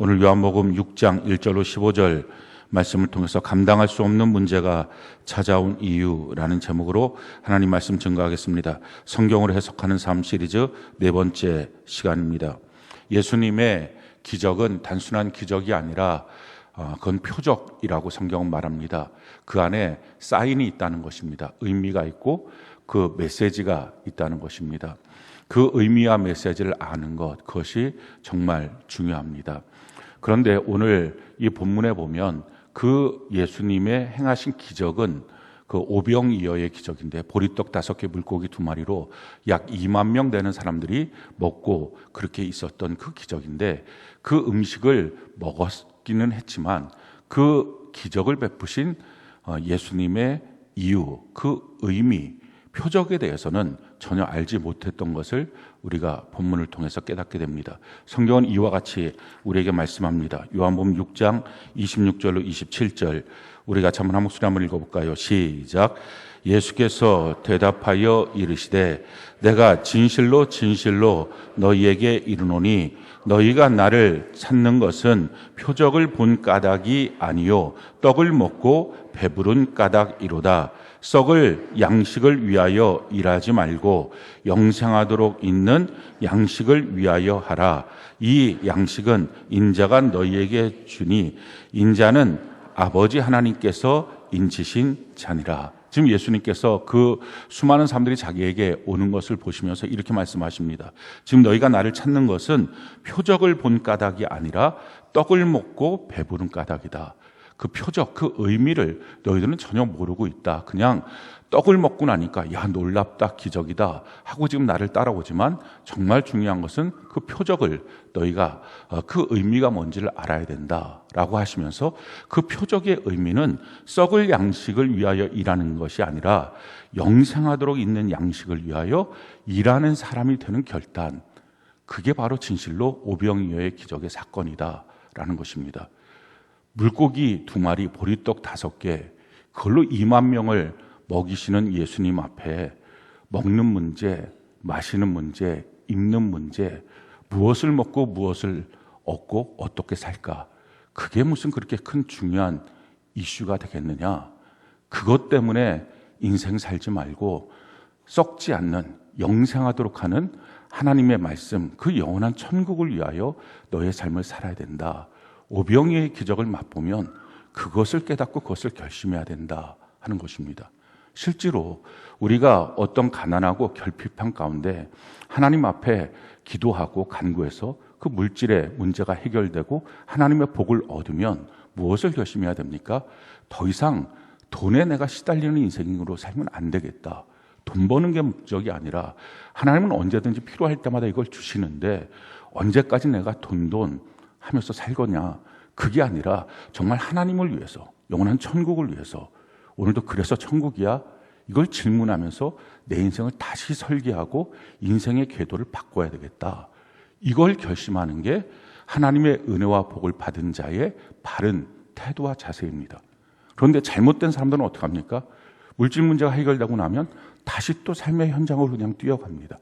오늘 요한복음 6장 1절로 15절 말씀을 통해서 감당할 수 없는 문제가 찾아온 이유라는 제목으로 하나님 말씀 증거하겠습니다. 성경으로 해석하는 삶 시리즈 네 번째 시간입니다. 예수님의 기적은 단순한 기적이 아니라 그건 표적이라고 성경은 말합니다. 그 안에 사인이 있다는 것입니다. 의미가 있고 그 메시지가 있다는 것입니다. 그 의미와 메시지를 아는 것, 그것이 정말 중요합니다. 그런데 오늘 이 본문에 보면 그 예수님의 행하신 기적은 그 오병이어의 기적인데 보리떡 5개 물고기 2마리로 약 2만 명 되는 사람들이 먹고 그렇게 있었던 그 기적인데 그 음식을 먹었기는 했지만 그 기적을 베푸신 예수님의 이유, 그 의미, 표적에 대해서는 전혀 알지 못했던 것을 우리가 본문을 통해서 깨닫게 됩니다. 성경은 이와 같이 우리에게 말씀합니다. 요한복음 6장 26절로 27절 우리가 같이 한 목소리 한번 읽어볼까요? 시작. 예수께서 대답하여 이르시되 내가 진실로 진실로 너희에게 이르노니 너희가 나를 찾는 것은 표적을 본 까닭이 아니요 떡을 먹고 배부른 까닭이로다. 썩을 양식을 위하여 일하지 말고 영생하도록 있는 양식을 위하여 하라. 이 양식은 인자가 너희에게 주니 인자는 아버지 하나님께서 인치신 자니라. 지금 예수님께서 그 수많은 사람들이 자기에게 오는 것을 보시면서 이렇게 말씀하십니다. 지금 너희가 나를 찾는 것은 표적을 본 까닭이 아니라 떡을 먹고 배부른 까닭이다. 그 표적, 그 의미를 너희들은 전혀 모르고 있다. 그냥 떡을 먹고 나니까 야 놀랍다, 기적이다 하고 지금 나를 따라오지만 정말 중요한 것은 그 표적을 너희가 그 의미가 뭔지를 알아야 된다라고 하시면서 그 표적의 의미는 썩을 양식을 위하여 일하는 것이 아니라 영생하도록 있는 양식을 위하여 일하는 사람이 되는 결단, 그게 바로 진실로 오병이어의 기적의 사건이다라는 것입니다. 물고기 2마리, 보리떡 5개, 그걸로 2만 명을 먹이시는 예수님 앞에 먹는 문제, 마시는 문제, 입는 문제, 무엇을 먹고 무엇을 얻고 어떻게 살까? 그게 무슨 그렇게 큰 중요한 이슈가 되겠느냐? 그것 때문에 인생 살지 말고 썩지 않는 영생하도록 하는 하나님의 말씀, 그 영원한 천국을 위하여 너의 삶을 살아야 된다. 오병이어의 기적을 맛보면 그것을 깨닫고 그것을 결심해야 된다 하는 것입니다. 실제로 우리가 어떤 가난하고 결핍한 가운데 하나님 앞에 기도하고 간구해서 그 물질의 문제가 해결되고 하나님의 복을 얻으면 무엇을 결심해야 됩니까? 더 이상 돈에 내가 시달리는 인생으로 살면 안 되겠다. 돈 버는 게 목적이 아니라 하나님은 언제든지 필요할 때마다 이걸 주시는데 언제까지 내가 돈 하면서 살거냐. 그게 아니라 정말 하나님을 위해서, 영원한 천국을 위해서, 오늘도 그래서 천국이야? 이걸 질문하면서 내 인생을 다시 설계하고 인생의 궤도를 바꿔야 되겠다. 이걸 결심하는 게 하나님의 은혜와 복을 받은 자의 바른 태도와 자세입니다. 그런데 잘못된 사람들은 어떻게 합니까? 물질 문제가 해결되고 나면 다시 또 삶의 현장으로 그냥 뛰어갑니다.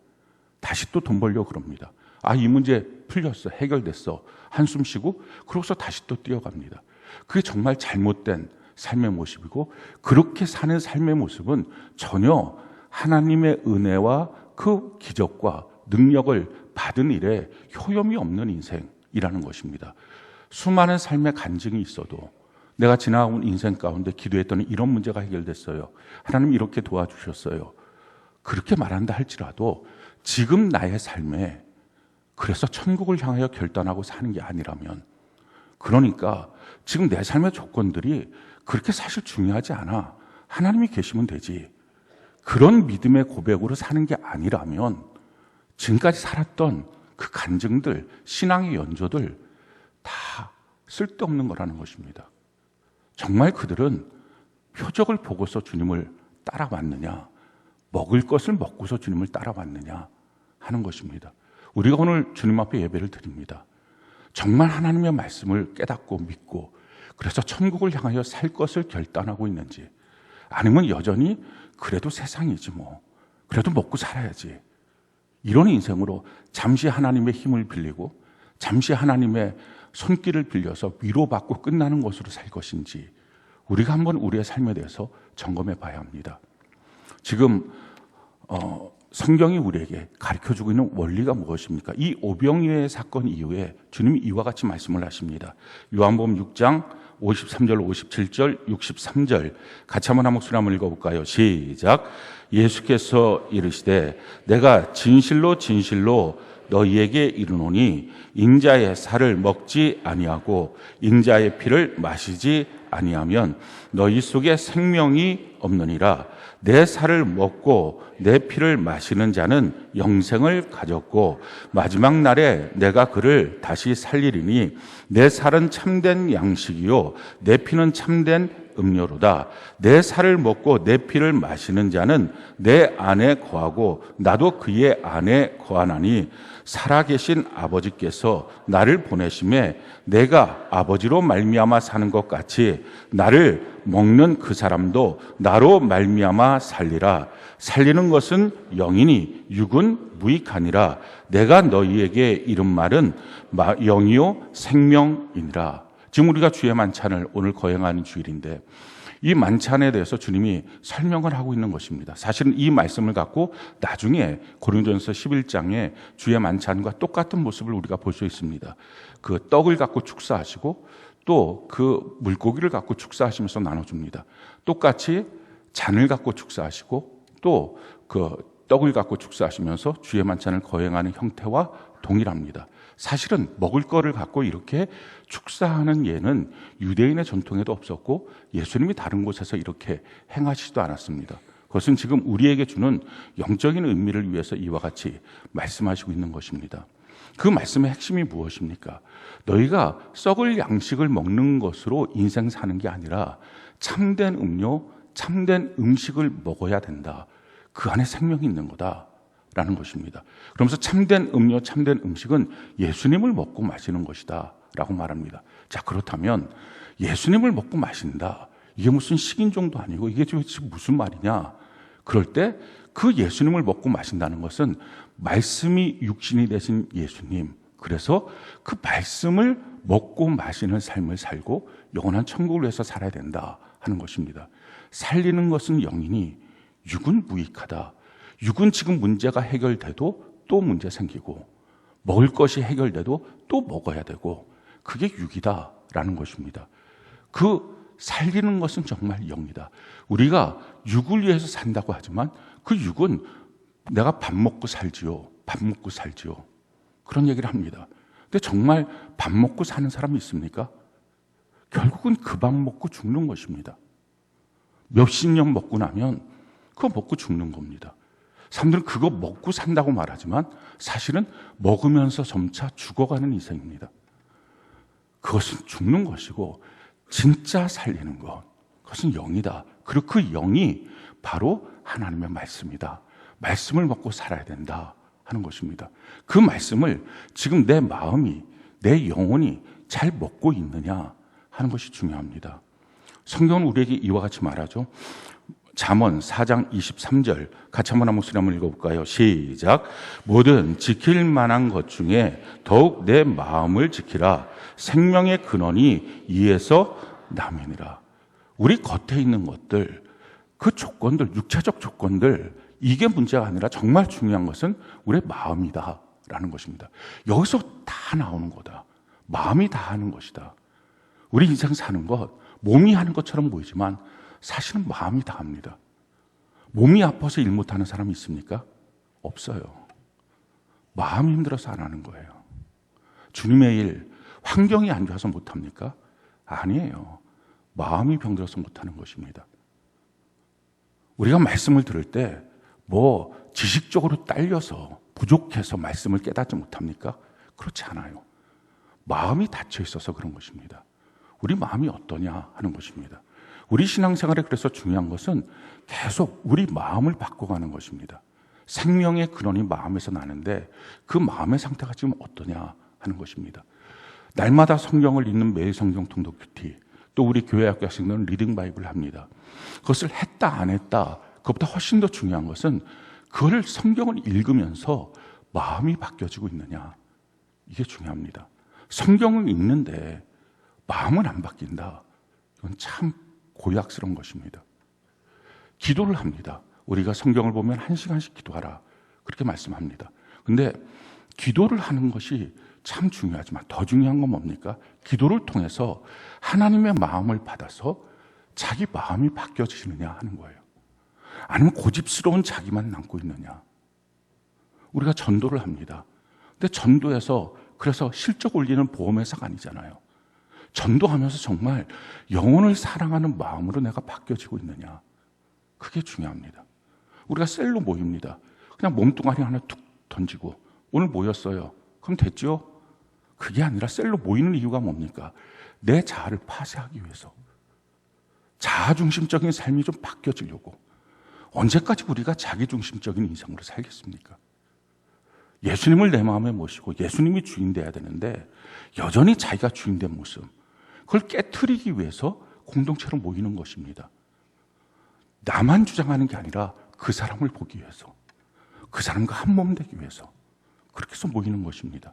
다시 또 돈 벌려고 그럽니다. 이 문제 풀렸어, 해결됐어, 한숨 쉬고 그러고서 다시 또 뛰어갑니다. 그게 정말 잘못된 삶의 모습이고 그렇게 사는 삶의 모습은 전혀 하나님의 은혜와 그 기적과 능력을 받은 일에 효용이 없는 인생이라는 것입니다. 수많은 삶의 간증이 있어도 내가 지나온 인생 가운데 기도했더니 이런 문제가 해결됐어요. 하나님 이렇게 도와주셨어요. 그렇게 말한다 할지라도 지금 나의 삶에 그래서 천국을 향하여 결단하고 사는 게 아니라면, 그러니까 지금 내 삶의 조건들이 그렇게 사실 중요하지 않아. 하나님이 계시면 되지. 그런 믿음의 고백으로 사는 게 아니라면 지금까지 살았던 그 간증들, 신앙의 연조들 다 쓸데없는 거라는 것입니다. 정말 그들은 표적을 보고서 주님을 따라왔느냐, 먹을 것을 먹고서 주님을 따라왔느냐 하는 것입니다. 우리가 오늘 주님 앞에 예배를 드립니다. 정말 하나님의 말씀을 깨닫고 믿고 그래서 천국을 향하여 살 것을 결단하고 있는지, 아니면 여전히 그래도 세상이지 뭐, 그래도 먹고 살아야지, 이런 인생으로 잠시 하나님의 힘을 빌리고 잠시 하나님의 손길을 빌려서 위로받고 끝나는 것으로 살 것인지 우리가 한번 우리의 삶에 대해서 점검해 봐야 합니다. 지금 성경이 우리에게 가르쳐주고 있는 원리가 무엇입니까? 이 오병이어의 사건 이후에 주님이 이와 같이 말씀을 하십니다. 요한복음 6장 53절, 57절, 63절 같이 한번 한 목소리 한번 읽어볼까요? 시작. 예수께서 이르시되 내가 진실로 진실로 너희에게 이르노니 인자의 살을 먹지 아니하고 인자의 피를 마시지 아니하면 너희 속에 생명이 없느니라. 내 살을 먹고 내 피를 마시는 자는 영생을 가졌고 마지막 날에 내가 그를 다시 살리리니 내 살은 참된 양식이요 내 피는 참된 음료로다. 내 살을 먹고 내 피를 마시는 자는 내 안에 거하고 나도 그의 안에 거하나니 살아계신 아버지께서 나를 보내심에 내가 아버지로 말미암아 사는 것 같이 나를 먹는 그 사람도 나로 말미암아 살리라. 살리는 것은 영이니 육은 무익하니라. 내가 너희에게 이른 말은 영이요 생명이니라. 지금 우리가 주의 만찬을 오늘 거행하는 주일인데 이 만찬에 대해서 주님이 설명을 하고 있는 것입니다. 사실은 이 말씀을 갖고 나중에 고린도전서 11장에 주의 만찬과 똑같은 모습을 우리가 볼 수 있습니다. 그 떡을 갖고 축사하시고 또 그 물고기를 갖고 축사하시면서 나눠줍니다. 똑같이 잔을 갖고 축사하시고 또 그 떡을 갖고 축사하시면서 주의 만찬을 거행하는 형태와 동일합니다. 사실은 먹을 거를 갖고 이렇게 축사하는 예는 유대인의 전통에도 없었고 예수님이 다른 곳에서 이렇게 행하시지도 않았습니다. 그것은 지금 우리에게 주는 영적인 의미를 위해서 이와 같이 말씀하시고 있는 것입니다. 그 말씀의 핵심이 무엇입니까? 너희가 썩을 양식을 먹는 것으로 인생 사는 게 아니라 참된 음료, 참된 음식을 먹어야 된다. 그 안에 생명이 있는 거다. 라는 것입니다. 그러면서 참된 음료, 참된 음식은 예수님을 먹고 마시는 것이다 라고 말합니다. 자, 그렇다면 예수님을 먹고 마신다. 이게 무슨 식인종도 아니고 이게 도대체 무슨 말이냐. 그럴 때 그 예수님을 먹고 마신다는 것은 말씀이 육신이 되신 예수님, 그래서 그 말씀을 먹고 마시는 삶을 살고 영원한 천국을 위해서 살아야 된다 하는 것입니다. 살리는 것은 영이니 육은 무익하다. 육은 지금 문제가 해결돼도 또 문제 생기고 먹을 것이 해결돼도 또 먹어야 되고 그게 육이다라는 것입니다. 그 살리는 것은 정말 영이다. 우리가 육을 위해서 산다고 하지만 그 육은 내가 밥 먹고 살지요. 밥 먹고 살지요. 그런 얘기를 합니다. 근데 정말 밥 먹고 사는 사람이 있습니까? 결국은 그 밥 먹고 죽는 것입니다. 몇십 년 먹고 나면 그거 먹고 죽는 겁니다. 사람들은 그거 먹고 산다고 말하지만 사실은 먹으면서 점차 죽어가는 인생입니다. 그것은 죽는 것이고 진짜 살리는 것, 그것은 영이다. 그리고 그 영이 바로 하나님의 말씀이다. 말씀을 먹고 살아야 된다 하는 것입니다. 그 말씀을 지금 내 마음이, 내 영혼이 잘 먹고 있느냐 하는 것이 중요합니다. 성경은 우리에게 이와 같이 말하죠. 잠언 4장 23절 같이 한번 한 목소리 한번 읽어볼까요? 시작. 모든 지킬 만한 것 중에 더욱 내 마음을 지키라. 생명의 근원이 이에서 남이니라. 우리 겉에 있는 것들, 그 조건들, 육체적 조건들, 이게 문제가 아니라 정말 중요한 것은 우리의 마음이다 라는 것입니다. 여기서 다 나오는 거다. 마음이 다 하는 것이다. 우리 인생 사는 것, 몸이 하는 것처럼 보이지만 사실은 마음이 다 합니다. 몸이 아파서 일 못하는 사람이 있습니까? 없어요. 마음이 힘들어서 안 하는 거예요. 주님의 일, 환경이 안 좋아서 못합니까? 아니에요. 마음이 병들어서 못하는 것입니다. 우리가 말씀을 들을 때 지식적으로 딸려서 부족해서 말씀을 깨닫지 못합니까? 그렇지 않아요. 마음이 닫혀 있어서 그런 것입니다. 우리 마음이 어떠냐 하는 것입니다. 우리 신앙생활에 그래서 중요한 것은 계속 우리 마음을 바꿔가는 것입니다. 생명의 근원이 마음에서 나는데 그 마음의 상태가 지금 어떠냐 하는 것입니다. 날마다 성경을 읽는 매일 성경 통독 큐티, 또 우리 교회 학교 학생들은 리딩 바이블을 합니다. 그것을 했다 안 했다, 그것보다 훨씬 더 중요한 것은 그걸 성경을 읽으면서 마음이 바뀌어지고 있느냐, 이게 중요합니다. 성경을 읽는데 마음은 안 바뀐다. 이건 참 고약스러운 것입니다. 기도를 합니다. 우리가 성경을 보면 1시간씩 기도하라. 그렇게 말씀합니다. 근데 기도를 하는 것이 참 중요하지만 더 중요한 건 뭡니까? 기도를 통해서 하나님의 마음을 받아서 자기 마음이 바뀌어지느냐 하는 거예요. 아니면 고집스러운 자기만 남고 있느냐. 우리가 전도를 합니다. 근데 전도에서 그래서 실적 올리는 보험회사가 아니잖아요. 전도하면서 정말 영혼을 사랑하는 마음으로 내가 바뀌어지고 있느냐. 그게 중요합니다. 우리가 셀로 모입니다. 그냥 몸뚱아리 하나 툭 던지고 오늘 모였어요. 그럼 됐죠? 그게 아니라 셀로 모이는 이유가 뭡니까? 내 자아를 파쇄하기 위해서. 자아중심적인 삶이 좀 바뀌어지려고. 언제까지 우리가 자기중심적인 인생으로 살겠습니까? 예수님을 내 마음에 모시고 예수님이 주인 돼야 되는데 여전히 자기가 주인 된 모습, 그걸 깨트리기 위해서 공동체로 모이는 것입니다. 나만 주장하는 게 아니라 그 사람을 보기 위해서, 그 사람과 한 몸 되기 위해서 그렇게 해서 모이는 것입니다.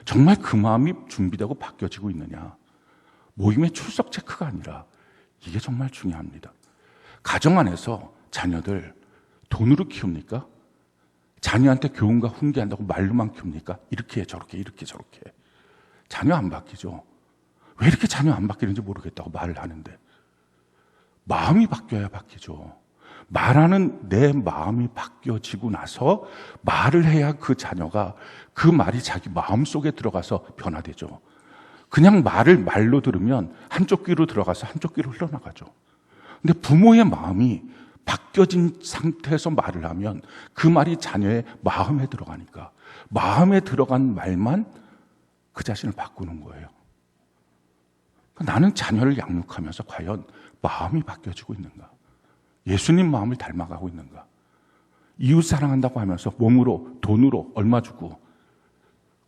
정말 그 마음이 준비되고 바뀌어지고 있느냐. 모임의 출석 체크가 아니라 이게 정말 중요합니다. 가정 안에서 자녀들 돈으로 키웁니까? 자녀한테 교훈과 훈계한다고 말로만 키웁니까? 이렇게 저렇게 이렇게 저렇게. 자녀 안 바뀌죠. 왜 이렇게 자녀 안 바뀌는지 모르겠다고 말을 하는데 마음이 바뀌어야 바뀌죠. 말하는 내 마음이 바뀌어지고 나서 말을 해야 그 자녀가 그 말이 자기 마음속에 들어가서 변화되죠. 그냥 말을 말로 들으면 한쪽 귀로 들어가서 한쪽 귀로 흘러나가죠. 근데 부모의 마음이 바뀌어진 상태에서 말을 하면 그 말이 자녀의 마음에 들어가니까 마음에 들어간 말만 그 자신을 바꾸는 거예요. 나는 자녀를 양육하면서 과연 마음이 바뀌어지고 있는가? 예수님 마음을 닮아가고 있는가? 이웃 사랑한다고 하면서 몸으로 돈으로 얼마 주고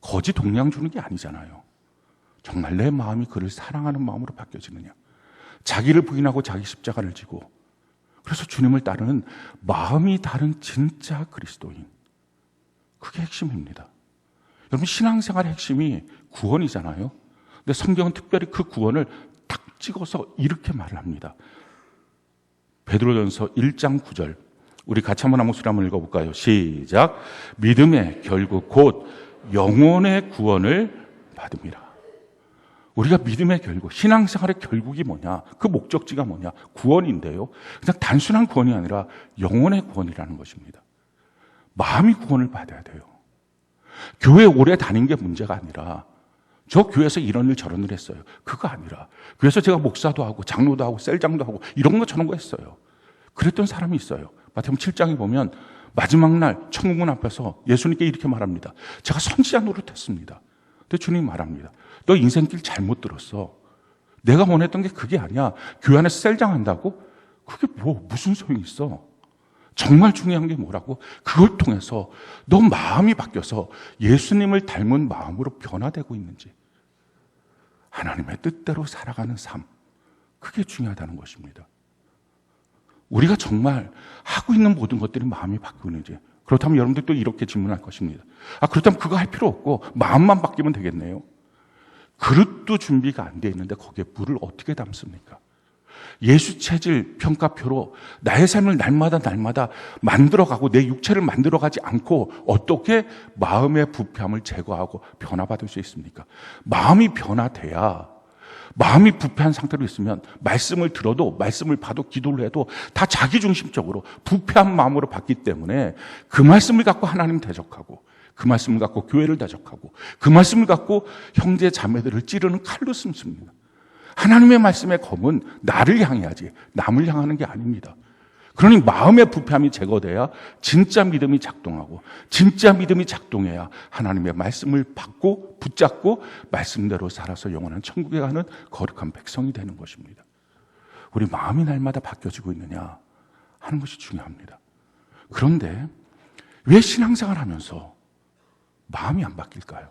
거지 동량 주는 게 아니잖아요. 정말 내 마음이 그를 사랑하는 마음으로 바뀌어지느냐? 자기를 부인하고 자기 십자가를 지고 그래서 주님을 따르는 마음이 다른 진짜 그리스도인. 그게 핵심입니다. 여러분 신앙생활의 핵심이 구원이잖아요. 근데 성경은 특별히 그 구원을 딱 찍어서 이렇게 말을 합니다. 베드로전서 1장 9절. 우리 같이 한번 목소리 한번 읽어볼까요? 시작. 믿음의 결국 곧 영혼의 구원을 받음이라. 우리가 믿음의 결국, 신앙생활의 결국이 뭐냐? 그 목적지가 뭐냐? 구원인데요. 그냥 단순한 구원이 아니라 영혼의 구원이라는 것입니다. 마음이 구원을 받아야 돼요. 교회 오래 다닌 게 문제가 아니라 저 교회에서 이런 일 저런 일 했어요. 그거 아니라 그래서 제가 목사도 하고 장로도 하고 셀장도 하고 이런 거 저런 거 했어요. 그랬던 사람이 있어요. 마태복음 7장에 보면 마지막 날 천국문 앞에서 예수님께 이렇게 말합니다. 제가 선지자 노릇했습니다. 근데 주님이 말합니다. 너 인생길 잘못 들었어. 내가 원했던 게 그게 아니야. 교회 안에서 셀장한다고? 그게 무슨 소용이 있어? 정말 중요한 게 뭐라고? 그걸 통해서 너 마음이 바뀌어서 예수님을 닮은 마음으로 변화되고 있는지, 하나님의 뜻대로 살아가는 삶, 그게 중요하다는 것입니다. 우리가 정말 하고 있는 모든 것들이 마음이 바뀌는지, 그렇다면 여러분들 또 이렇게 질문할 것입니다. 그렇다면 그거 할 필요 없고 마음만 바뀌면 되겠네요. 그릇도 준비가 안 돼 있는데 거기에 물을 어떻게 담습니까? 예수 체질 평가표로 나의 삶을 날마다 만들어가고 내 육체를 만들어가지 않고 어떻게 마음의 부패함을 제거하고 변화받을 수 있습니까? 마음이 변화돼야, 마음이 부패한 상태로 있으면 말씀을 들어도 말씀을 봐도 기도를 해도 다 자기중심적으로 부패한 마음으로 받기 때문에 그 말씀을 갖고 하나님 대적하고 그 말씀을 갖고 교회를 대적하고 그 말씀을 갖고 형제 자매들을 찌르는 칼로 숨습니다. 하나님의 말씀의 검은 나를 향해야지 남을 향하는 게 아닙니다. 그러니 마음의 부패함이 제거돼야 진짜 믿음이 작동하고 진짜 믿음이 작동해야 하나님의 말씀을 받고 붙잡고 말씀대로 살아서 영원한 천국에 가는 거룩한 백성이 되는 것입니다. 우리 마음이 날마다 바뀌어지고 있느냐 하는 것이 중요합니다. 그런데 왜 신앙생활 하면서 마음이 안 바뀔까요?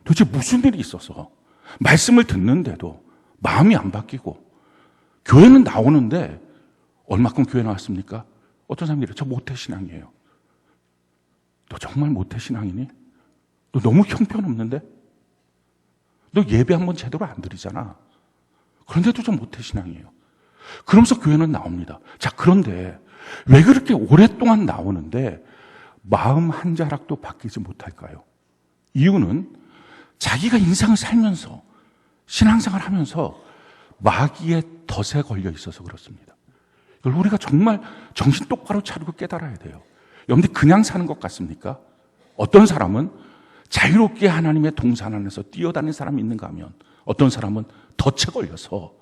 도대체 무슨 일이 있어서 말씀을 듣는데도 마음이 안 바뀌고 교회는 나오는데 얼마큼 교회 나왔습니까? 어떤 사람이 이래요. 저 모태신앙이에요. 너 정말 모태신앙이니? 너 너무 형편없는데? 너 예배 한번 제대로 안 드리잖아. 그런데도 좀 모태신앙이에요. 그러면서 교회는 나옵니다. 자, 그런데 왜 그렇게 오랫동안 나오는데 마음 한 자락도 바뀌지 못할까요? 이유는 자기가 인생을 살면서 신앙생활을 하면서 마귀의 덫에 걸려 있어서 그렇습니다. 이걸 우리가 정말 정신 똑바로 차리고 깨달아야 돼요. 여러분들 그냥 사는 것 같습니까? 어떤 사람은 자유롭게 하나님의 동산 안에서 뛰어다니는 사람이 있는가 하면 어떤 사람은 덫에 걸려서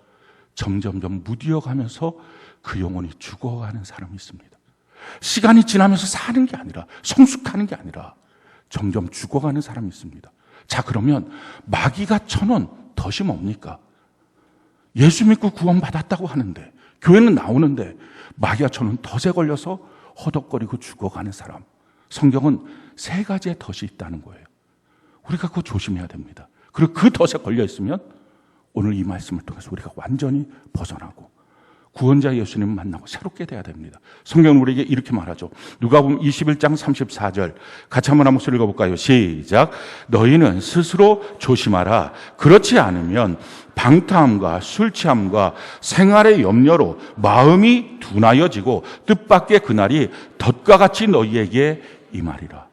점점점 무디어가면서 그 영혼이 죽어가는 사람이 있습니다. 시간이 지나면서 사는 게 아니라 성숙하는 게 아니라 점점 죽어가는 사람이 있습니다. 자, 그러면 마귀가 쳐놓은 덫이 뭡니까? 예수 믿고 구원받았다고 하는데 교회는 나오는데 마귀가 쳐놓은 덫에 걸려서 허덕거리고 죽어가는 사람. 성경은 세 가지의 덫이 있다는 거예요. 우리가 그거 조심해야 됩니다. 그리고 그 덫에 걸려 있으면 오늘 이 말씀을 통해서 우리가 완전히 벗어나고 구원자 예수님을 만나고 새롭게 돼야 됩니다. 성경은 우리에게 이렇게 말하죠. 누가복음 21장 34절 같이 한번 목소리 읽어볼까요? 시작. 너희는 스스로 조심하라. 그렇지 않으면 방탕함과 술취함과 생활의 염려로 마음이 둔하여지고 뜻밖의 그날이 덫과 같이 너희에게 임하리라.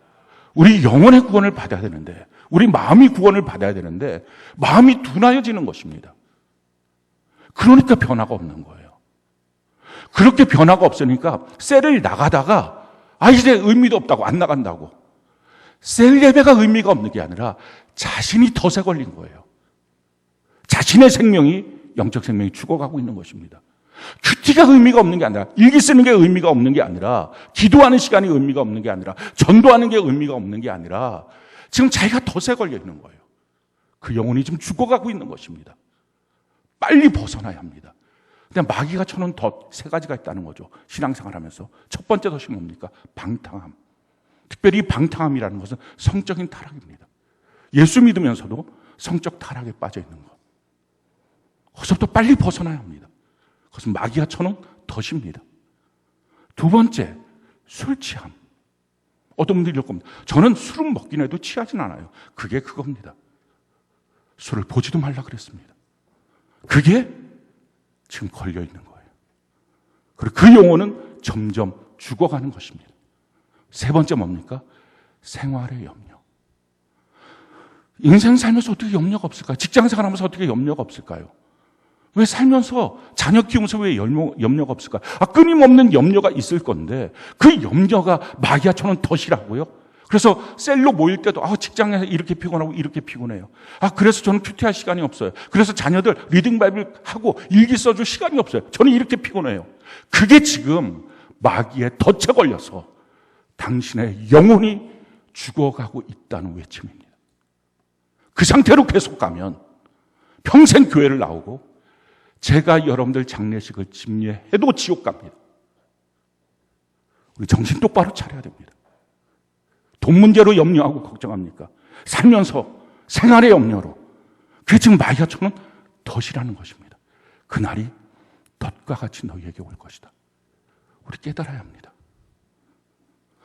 우리 영혼의 구원을 받아야 되는데 우리 마음이 구원을 받아야 되는데 마음이 둔하여지는 것입니다. 그러니까 변화가 없는 거예요. 그렇게 변화가 없으니까 셀을 나가다가 이제 의미도 없다고 안 나간다고. 셀 예배가 의미가 없는 게 아니라 자신이 덫에 걸린 거예요. 자신의 생명이 영적 생명이 죽어가고 있는 것입니다. 큐티가 의미가 없는 게 아니라 일기 쓰는 게 의미가 없는 게 아니라 기도하는 시간이 의미가 없는 게 아니라 전도하는 게 의미가 없는 게 아니라 지금 자기가 덫에 걸려 있는 거예요. 그 영혼이 지금 죽어가고 있는 것입니다. 빨리 벗어나야 합니다. 근데 마귀가 쳐놓은 덫 세 가지가 있다는 거죠. 신앙생활하면서 첫 번째 덫이 뭡니까? 방탕함. 특별히 방탕함이라는 것은 성적인 타락입니다. 예수 믿으면서도 성적 타락에 빠져 있는 것. 거기서부터 빨리 벗어나야 합니다. 그것은 마귀가 쳐놓은 덫입니다. 두 번째, 술 취함. 어떤 분들이 이럴 겁니다. 저는 술은 먹긴 해도 취하진 않아요. 그게 그겁니다. 술을 보지도 말라 그랬습니다. 그게 지금 걸려 있는 거예요. 그리고 그 영혼은 점점 죽어가는 것입니다. 세 번째 뭡니까? 생활의 염려. 인생 살면서 어떻게 염려가 없을까요? 직장생활 하면서 어떻게 염려가 없을까요? 왜 살면서 자녀 키우면서 왜 염려가 없을까요? 끊임없는 염려가 있을 건데 그 염려가 마귀가 쳐놓은 덫이라고요? 그래서 셀로 모일 때도 직장에서 이렇게 피곤하고 이렇게 피곤해요. 그래서 저는 큐티할 시간이 없어요. 그래서 자녀들 리딩 바이블 하고 일기 써줄 시간이 없어요. 저는 이렇게 피곤해요. 그게 지금 마귀의 덫에 걸려서 당신의 영혼이 죽어가고 있다는 외침입니다. 그 상태로 계속 가면 평생 교회를 나오고 제가 여러분들 장례식을 집례해도 지옥 갑니다. 우리 정신 똑바로 차려야 됩니다. 돈 문제로 염려하고 걱정합니까? 살면서 생활의 염려로. 그게 지금 마귀가 쳐놓은 덫이라는 것입니다. 그날이 덫과 같이 너희에게 올 것이다. 우리 깨달아야 합니다.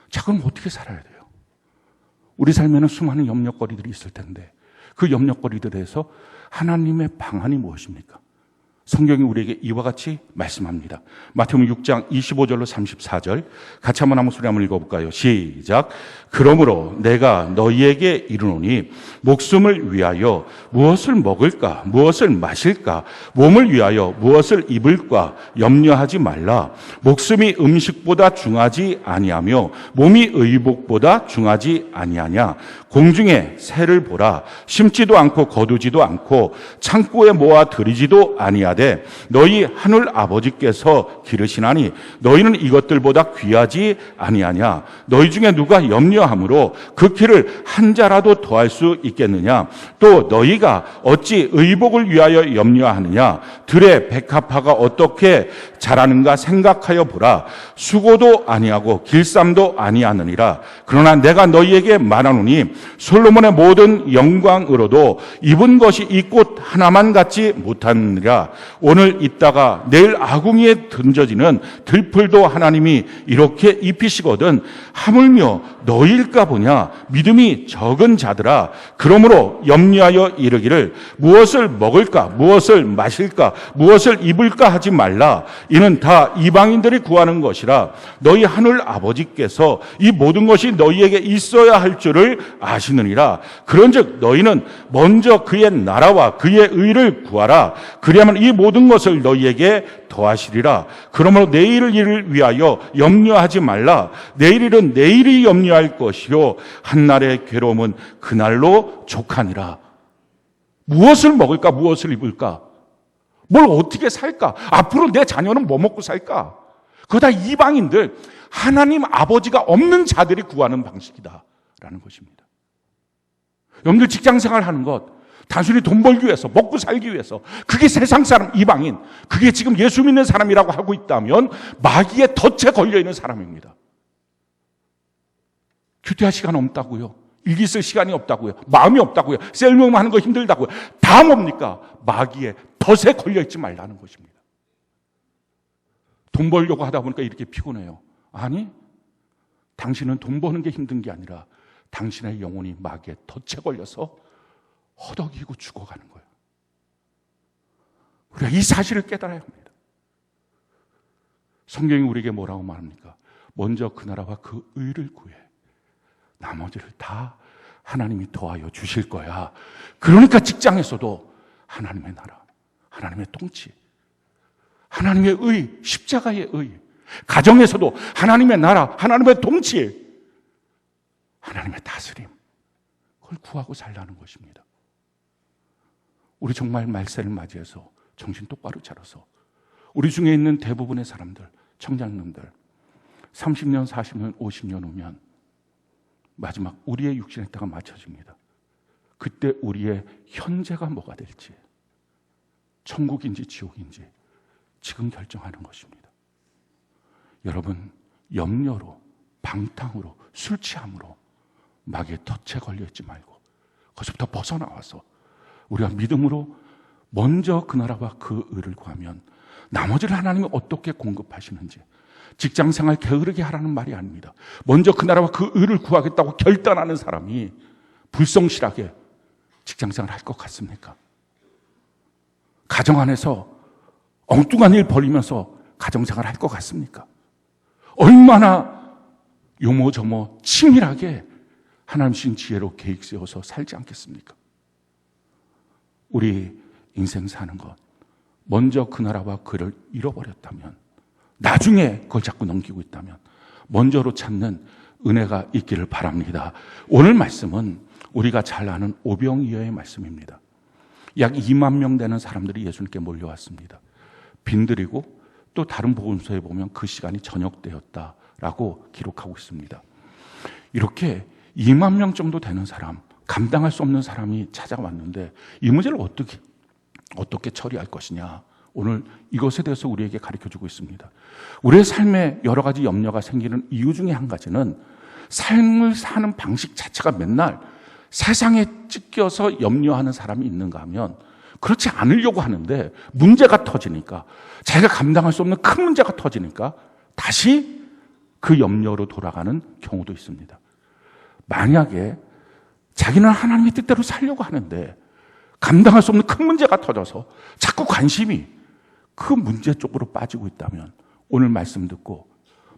자, 그럼 어떻게 살아야 돼요? 우리 삶에는 수많은 염려거리들이 있을 텐데 그 염려거리들에서 하나님의 방안이 무엇입니까? 성경이 우리에게 이와 같이 말씀합니다. 마태복음 6장 25절로 34절 같이 한번 소리 한번 읽어볼까요? 시작. 그러므로 내가 너희에게 이르노니 목숨을 위하여 무엇을 먹을까 무엇을 마실까 몸을 위하여 무엇을 입을까 염려하지 말라. 목숨이 음식보다 중하지 아니하며 몸이 의복보다 중하지 아니하냐. 공중에 새를 보라. 심지도 않고 거두지도 않고 창고에 모아 들이지도 아니하되 너희 하늘 아버지께서 기르시나니 너희는 이것들보다 귀하지 아니하냐. 너희 중에 누가 염려함으로 그 키를 한 자라도 더할 수 있겠느냐. 또 너희가 어찌 의복을 위하여 염려하느냐. 들의 백합화가 어떻게 자라는가 생각하여 보라. 수고도 아니하고 길쌈도 아니하느니라. 그러나 내가 너희에게 말하노니 솔로몬의 모든 영광으로도 입은 것이 이 꽃 하나만 같지 못하느니라. 오늘 있다가 내일 아궁이에 던져지는 들풀도 하나님이 이렇게 입히시거든 하물며 너희일까 보냐. 믿음이 적은 자들아, 그러므로 염려하여 이르기를 무엇을 먹을까, 무엇을 마실까, 무엇을 입을까 하지 말라. 이는 다 이방인들이 구하는 것이라. 너희 하늘 아버지께서 이 모든 것이 너희에게 있어야 할 줄을 아시느니라. 그런즉 너희는 먼저 그의 나라와 그의 의를 구하라. 그리하면 이 모든 것을 너희에게 더하시리라. 그러므로 내일 일을 위하여 염려하지 말라. 내일 일은 내일이 염려할 것이요 한날의 괴로움은 그날로 족하니라. 무엇을 먹을까, 무엇을 입을까, 뭘 어떻게 살까, 앞으로 내 자녀는 뭐 먹고 살까, 그거 다 이방인들, 하나님 아버지가 없는 자들이 구하는 방식이다라는 것입니다. 여러분들 직장생활 하는 것 단순히 돈 벌기 위해서, 먹고 살기 위해서, 그게 세상 사람, 이방인, 그게 지금 예수 믿는 사람이라고 하고 있다면 마귀의 덫에 걸려있는 사람입니다. 규태할 시간 없다고요, 일기 쓸 시간이 없다고요, 마음이 없다고요, 셀명만 하는 거 힘들다고요. 다 뭡니까? 마귀의 덫에 걸려있지 말라는 것입니다. 돈 벌려고 하다 보니까 이렇게 피곤해요. 아니, 당신은 돈 버는 게 힘든 게 아니라 당신의 영혼이 마귀의 덫에 걸려서 허덕이고 죽어가는 거예요. 우리가 이 사실을 깨달아야 합니다. 성경이 우리에게 뭐라고 말합니까? 먼저 그 나라와 그 의를 구해. 나머지를 다 하나님이 더하여 주실 거야. 그러니까 직장에서도 하나님의 나라, 하나님의 통치, 하나님의 의, 십자가의 의, 가정에서도 하나님의 나라, 하나님의 통치, 하나님의 다스림, 그걸 구하고 살라는 것입니다. 우리 정말 말세를 맞이해서 정신 똑바로 차려서 우리 중에 있는 대부분의 사람들, 청장님들 30년, 40년, 50년 후면 마지막 우리의 육신의 때가 맞춰집니다. 그때 우리의 현재가 뭐가 될지, 천국인지 지옥인지 지금 결정하는 것입니다. 여러분, 염려로, 방탕으로, 술 취함으로 마귀의 덫에 걸려있지 말고 거기서부터 벗어나와서 우리가 믿음으로 먼저 그 나라와 그 의를 구하면 나머지를 하나님이 어떻게 공급하시는지, 직장생활 게으르게 하라는 말이 아닙니다. 먼저 그 나라와 그 의를 구하겠다고 결단하는 사람이 불성실하게 직장생활 할 것 같습니까? 가정 안에서 엉뚱한 일 벌이면서 가정생활 할 것 같습니까? 얼마나 요모저모 치밀하게 하나님 주신 지혜로 계획 세워서 살지 않겠습니까? 우리 인생 사는 것, 먼저 그 나라와 그를 잃어버렸다면, 나중에 그걸 자꾸 넘기고 있다면 먼저로 찾는 은혜가 있기를 바랍니다. 오늘 말씀은 우리가 잘 아는 오병이어의 말씀입니다. 약 2만 명 되는 사람들이 예수님께 몰려왔습니다. 빈들이고 또 다른 복음서에 보면 그 시간이 저녁 때였다라고 기록하고 있습니다. 이렇게 2만 명 정도 되는 사람, 감당할 수 없는 사람이 찾아왔는데 이 문제를 어떻게 처리할 것이냐, 오늘 이것에 대해서 우리에게 가르쳐주고 있습니다. 우리의 삶에 여러 가지 염려가 생기는 이유 중에 한 가지는 삶을 사는 방식 자체가 맨날 세상에 찢겨서 염려하는 사람이 있는가 하면 그렇지 않으려고 하는데 문제가 터지니까, 자기가 감당할 수 없는 큰 문제가 터지니까 다시 그 염려로 돌아가는 경우도 있습니다. 만약에 자기는 하나님의 뜻대로 살려고 하는데 감당할 수 없는 큰 문제가 터져서 자꾸 관심이 그 문제 쪽으로 빠지고 있다면 오늘 말씀 듣고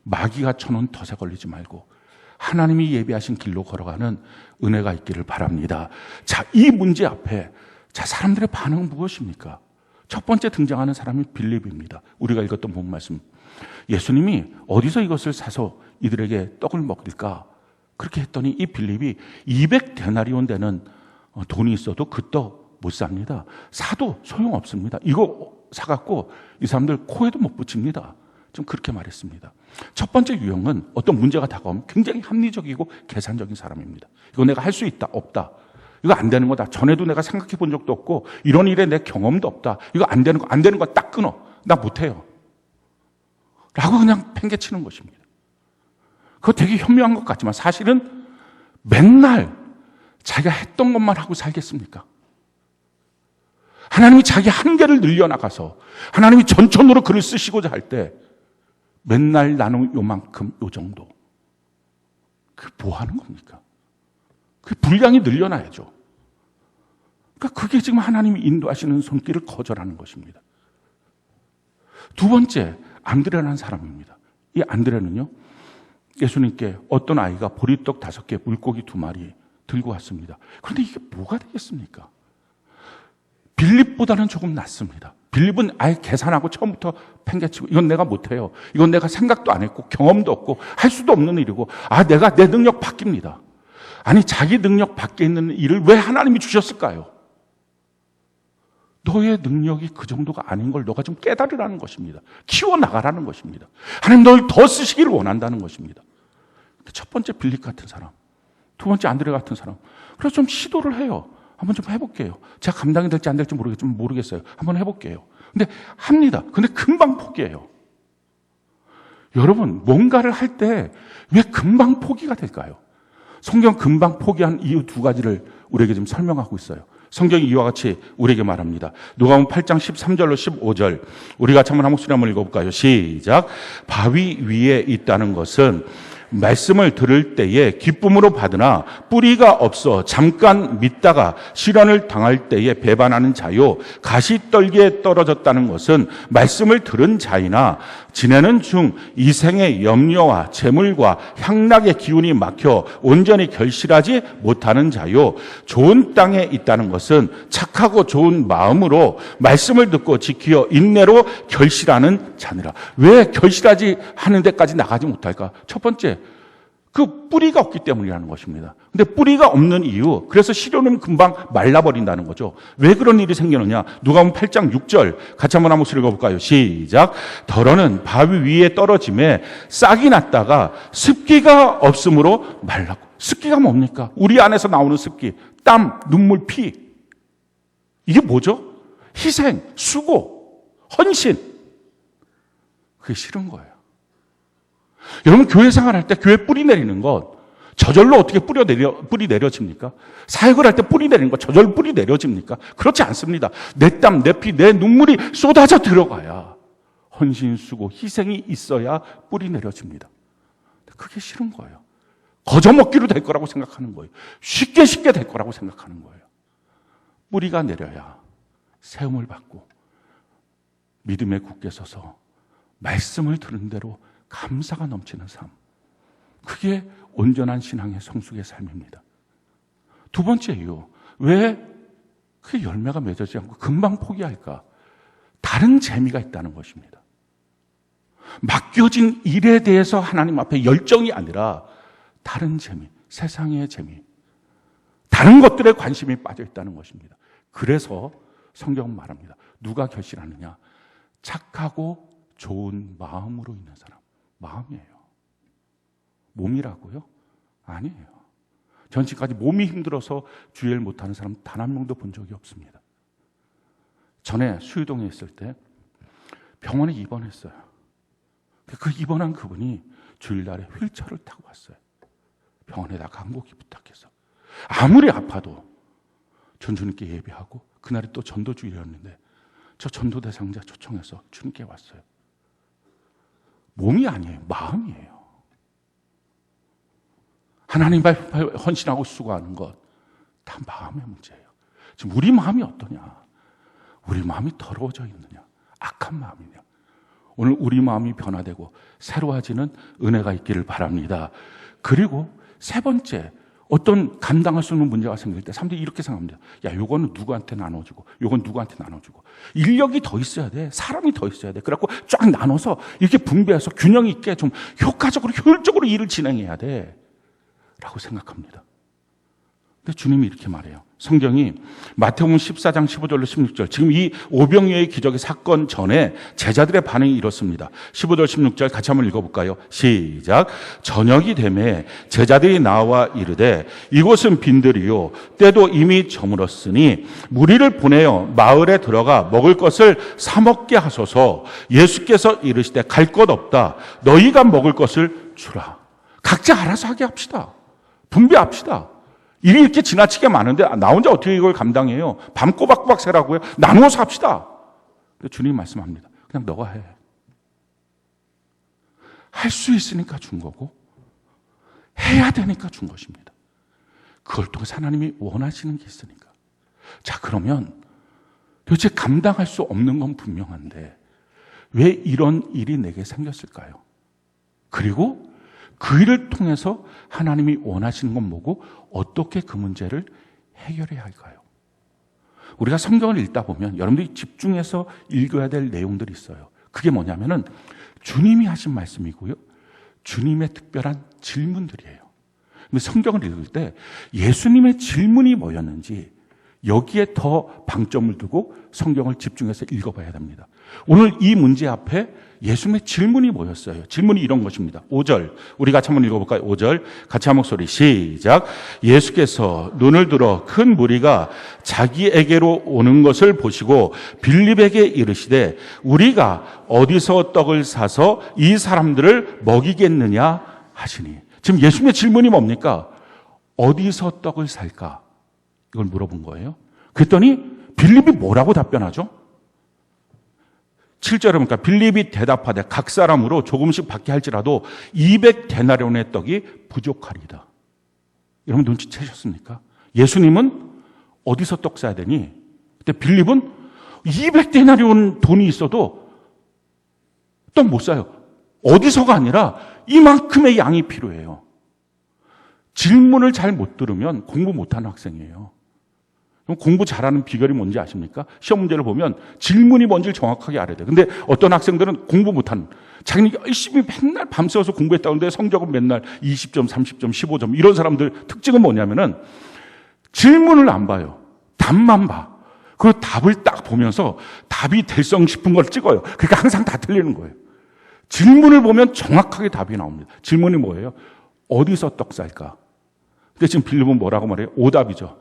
마귀가 쳐놓은 덫에 걸리지 말고 하나님이 예비하신 길로 걸어가는 은혜가 있기를 바랍니다. 자, 이 문제 앞에 사람들의 반응은 무엇입니까? 첫 번째 등장하는 사람이 빌립입니다. 우리가 읽었던 본 말씀, 예수님이 어디서 이것을 사서 이들에게 떡을 먹일까? 그렇게 했더니 이 빌립이 200데나리온 되는 돈이 있어도 그 떡 못 삽니다. 사도 소용없습니다. 이거 사갖고 이 사람들 코에도 못 붙입니다. 좀 그렇게 말했습니다. 첫 번째 유형은 어떤 문제가 다가오면 굉장히 합리적이고 계산적인 사람입니다. 이거 내가 할 수 있다, 없다. 이거 안 되는 거다. 전에도 내가 생각해 본 적도 없고 이런 일에 내 경험도 없다. 이거 안 되는 거 딱 끊어. 나 못해요. 라고 그냥 팽개치는 것입니다. 그거 되게 현명한 것 같지만 사실은 맨날 자기가 했던 것만 하고 살겠습니까? 하나님이 자기 한계를 늘려나가서 하나님이 전천으로 글을 쓰시고자 할 때 맨날 나는 요만큼 요 정도. 그게 뭐 하는 겁니까? 그 분량이 늘려놔야죠. 그러니까 그게 지금 하나님이 인도하시는 손길을 거절하는 것입니다. 두 번째, 안드레라는 사람입니다. 이 안드레는요, 예수님께 어떤 아이가 보리떡 5개, 물고기 2마리 들고 왔습니다. 그런데 이게 뭐가 되겠습니까? 빌립보다는 조금 낫습니다. 빌립은 아예 계산하고 처음부터 팽개치고 이건 내가 못해요. 이건 내가 생각도 안 했고 경험도 없고 할 수도 없는 일이고 내가 내 능력 바뀝니다. 아니 자기 능력 밖에 있는 일을 왜 하나님이 주셨을까요? 너의 능력이 그 정도가 아닌 걸 너가 좀 깨달으라는 것입니다. 키워나가라는 것입니다. 하나님 널 더 쓰시기를 원한다는 것입니다. 첫 번째 빌립 같은 사람, 두 번째 안드레 같은 사람. 그래서 좀 시도를 해요. 한번 좀 해볼게요. 제가 감당이 될지 안 될지 모르겠어요. 한번 해볼게요. 근데 합니다. 근데 금방 포기해요. 여러분, 뭔가를 할 때 왜 금방 포기가 될까요? 성경 금방 포기한 이유 2가지를 우리에게 지금 설명하고 있어요. 성경이 이와 같이 우리에게 말합니다. 누가복음 8장 13절로 15절 우리 같이 한번 한 목소리 한번 읽어볼까요? 시작. 바위 위에 있다는 것은 말씀을 들을 때에 기쁨으로 받으나 뿌리가 없어 잠깐 믿다가 시련을 당할 때에 배반하는 자요, 가시떨기에 떨어졌다는 것은 말씀을 들은 자이나 지내는 중 이생의 염려와 재물과 향락의 기운이 막혀 온전히 결실하지 못하는 자요, 좋은 땅에 있다는 것은 착하고 좋은 마음으로 말씀을 듣고 지키어 인내로 결실하는 자니라. 왜 결실하지 하는 데까지 나가지 못할까? 첫 번째, 그 뿌리가 없기 때문이라는 것입니다. 근데 뿌리가 없는 이유, 그래서 시련은 금방 말라버린다는 거죠. 왜 그런 일이 생기느냐? 누가복음 8장 6절 같이 한번 한 목소리 읽어볼까요? 시작. 더러는 바위 위에 떨어짐에 싹이 났다가 습기가 없으므로 말랐고. 습기가 뭡니까? 우리 안에서 나오는 습기, 땀, 눈물, 피. 이게 뭐죠? 희생, 수고, 헌신. 그게 싫은 거예요. 여러분, 교회 생활할 때 교회 뿌리 내리는 것, 저절로 어떻게 뿌리 내려집니까? 사역을 할 때 뿌리 내리는 것, 저절로 뿌리 내려집니까? 그렇지 않습니다. 내 땀, 내 피, 내 눈물이 쏟아져 들어가야 헌신, 수고, 희생이 있어야 뿌리 내려집니다. 그게 싫은 거예요. 거저먹기로 될 거라고 생각하는 거예요. 쉽게 될 거라고 생각하는 거예요. 뿌리가 내려야 세움을 받고 믿음에 굳게 서서 말씀을 들은 대로 감사가 넘치는 삶. 그게 온전한 신앙의 성숙의 삶입니다. 두 번째 이유, 왜 그 열매가 맺어지지 않고 금방 포기할까? 다른 재미가 있다는 것입니다. 맡겨진 일에 대해서 하나님 앞에 열정이 아니라 다른 재미, 세상의 재미, 다른 것들에 관심이 빠져 있다는 것입니다. 그래서 성경은 말합니다. 누가 결실하느냐? 착하고 좋은 마음으로 있는 사람. 마음이에요. 몸이라고요? 아니에요. 전 지금까지 몸이 힘들어서 주일 못하는 사람 단 한 명도 본 적이 없습니다. 전에 수유동에 있을 때 병원에 입원했어요. 그 입원한 그분이 주일날에 휠체어를 타고 왔어요. 병원에다 간곡히 부탁해서. 아무리 아파도 전주님께 예배하고, 그날이 또 전도주일이었는데 저 전도 대상자 초청해서 주님께 왔어요. 몸이 아니에요. 마음이에요. 하나님 앞에 헌신하고 수고하는 것 다 마음의 문제예요. 지금 우리 마음이 어떠냐? 우리 마음이 더러워져 있느냐? 악한 마음이냐? 오늘 우리 마음이 변화되고 새로워지는 은혜가 있기를 바랍니다. 그리고 세 번째, 어떤 감당할 수 없는 문제가 생길 때 사람들이 이렇게 생각합니다. 야, 요거는 누구한테 나눠주고 요건 누구한테 나눠주고. 인력이 더 있어야 돼. 사람이 더 있어야 돼. 그래갖고 쫙 나눠서 이렇게 분배해서 균형 있게 좀 효과적으로 효율적으로 일을 진행해야 돼 라고 생각합니다. 근데 주님이 이렇게 말해요. 성경이 마태복음 14장 15절로 16절, 지금 이 오병이어의 기적의 사건 전에 제자들의 반응이 이렇습니다. 15절 16절 같이 한번 읽어볼까요? 시작. 저녁이 되매 제자들이 나와 이르되 이곳은 빈들이요 때도 이미 저물었으니 무리를 보내어 마을에 들어가 먹을 것을 사 먹게 하소서. 예수께서 이르시되 갈 것 없다. 너희가 먹을 것을 주라. 각자 알아서 하게 합시다. 분배합시다. 일이 이렇게 지나치게 많은데 나 혼자 어떻게 이걸 감당해요? 밤 꼬박꼬박 새라고요? 나누어서 합시다. 주님이 말씀합니다. 그냥 너가 해. 할 수 있으니까 준 거고 해야 되니까 준 것입니다. 그걸 통해서 하나님이 원하시는 게 있으니까. 자, 그러면 도대체 감당할 수 없는 건 분명한데 왜 이런 일이 내게 생겼을까요? 그리고 그 일을 통해서 하나님이 원하시는 건 뭐고 어떻게 그 문제를 해결해야 할까요? 우리가 성경을 읽다 보면 여러분들이 집중해서 읽어야 될 내용들이 있어요. 그게 뭐냐면은 주님이 하신 말씀이고요. 주님의 특별한 질문들이에요. 성경을 읽을 때 예수님의 질문이 뭐였는지 여기에 더 방점을 두고 성경을 집중해서 읽어봐야 됩니다. 오늘 이 문제 앞에 예수님의 질문이 뭐였어요? 질문이 이런 것입니다. 5절 우리 같이 한번 읽어볼까요? 5절 같이 한 목소리 시작. 예수께서 눈을 들어 큰 무리가 자기에게로 오는 것을 보시고 빌립에게 이르시되 우리가 어디서 떡을 사서 이 사람들을 먹이겠느냐 하시니. 지금 예수님의 질문이 뭡니까? 어디서 떡을 살까? 이걸 물어본 거예요. 그랬더니 빌립이 뭐라고 답변하죠? 7절에 보니까 빌립이 대답하되 각 사람으로 조금씩 받게 할지라도 200데나리온의 떡이 부족하리이다. 여러분 눈치채셨습니까? 예수님은 어디서 떡 사야 되니? 근데 빌립은 200데나리온 돈이 있어도 떡 못 사요. 어디서가 아니라 이만큼의 양이 필요해요. 질문을 잘 못 들으면 공부 못하는 학생이에요. 그럼 공부 잘하는 비결이 뭔지 아십니까? 시험 문제를 보면 질문이 뭔지를 정확하게 알아야 돼요. 근데 어떤 학생들은 공부 못하는, 자기는 열심히 맨날 밤새워서 공부했다는데 성적은 맨날 20점, 30점, 15점 이런 사람들 특징은 뭐냐면은 질문을 안 봐요. 답만 봐. 그리고 답을 딱 보면서 답이 될성 싶은 걸 찍어요. 그러니까 항상 다 틀리는 거예요. 질문을 보면 정확하게 답이 나옵니다. 질문이 뭐예요? 어디서 떡 살까? 근데 지금 빌립은 뭐라고 말해요? 오답이죠.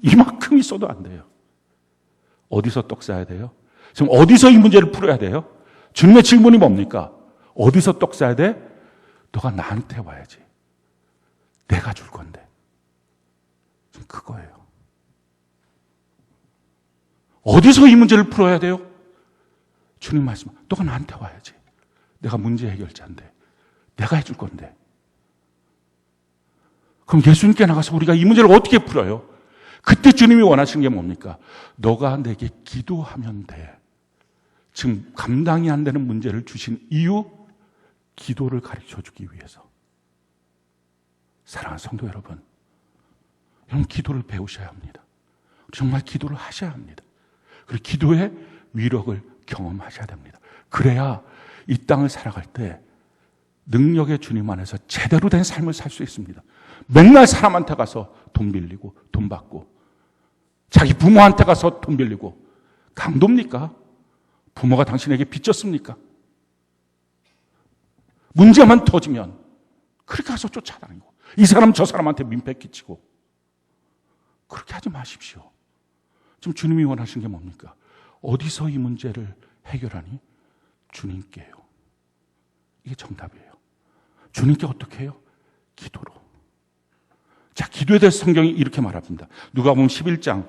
이만큼 있어도 안 돼요. 어디서 떡 사야 돼요? 지금 어디서 이 문제를 풀어야 돼요? 주님의 질문이 뭡니까? 어디서 떡 사야 돼? 너가 나한테 와야지. 내가 줄 건데. 지금 그거예요. 어디서 이 문제를 풀어야 돼요? 주님 말씀, 너가 나한테 와야지. 내가 문제 해결자인데. 내가 해줄 건데. 그럼 예수님께 나가서 우리가 이 문제를 어떻게 풀어요? 그때 주님이 원하시는 게 뭡니까? 너가 내게 기도하면 돼. 지금 감당이 안 되는 문제를 주신 이유, 기도를 가르쳐 주기 위해서. 사랑하는 성도 여러분, 기도를 배우셔야 합니다. 정말 기도를 하셔야 합니다. 그리고 기도의 위력을 경험하셔야 됩니다. 그래야 이 땅을 살아갈 때 능력의 주님 안에서 제대로 된 삶을 살 수 있습니다. 맨날 사람한테 가서 돈 빌리고 돈 받고 자기 부모한테 가서 돈 빌리고 강도입니까? 부모가 당신에게 빚졌습니까? 문제만 터지면 그렇게 가서 쫓아다니고 이 사람 저 사람한테 민폐 끼치고 그렇게 하지 마십시오. 지금 주님이 원하시는 게 뭡니까? 어디서 이 문제를 해결하니? 주님께요. 이게 정답이에요. 주님께 어떻게 해요? 기도로. 자, 기도에 대해서 성경이 이렇게 말합니다. 누가복음 11장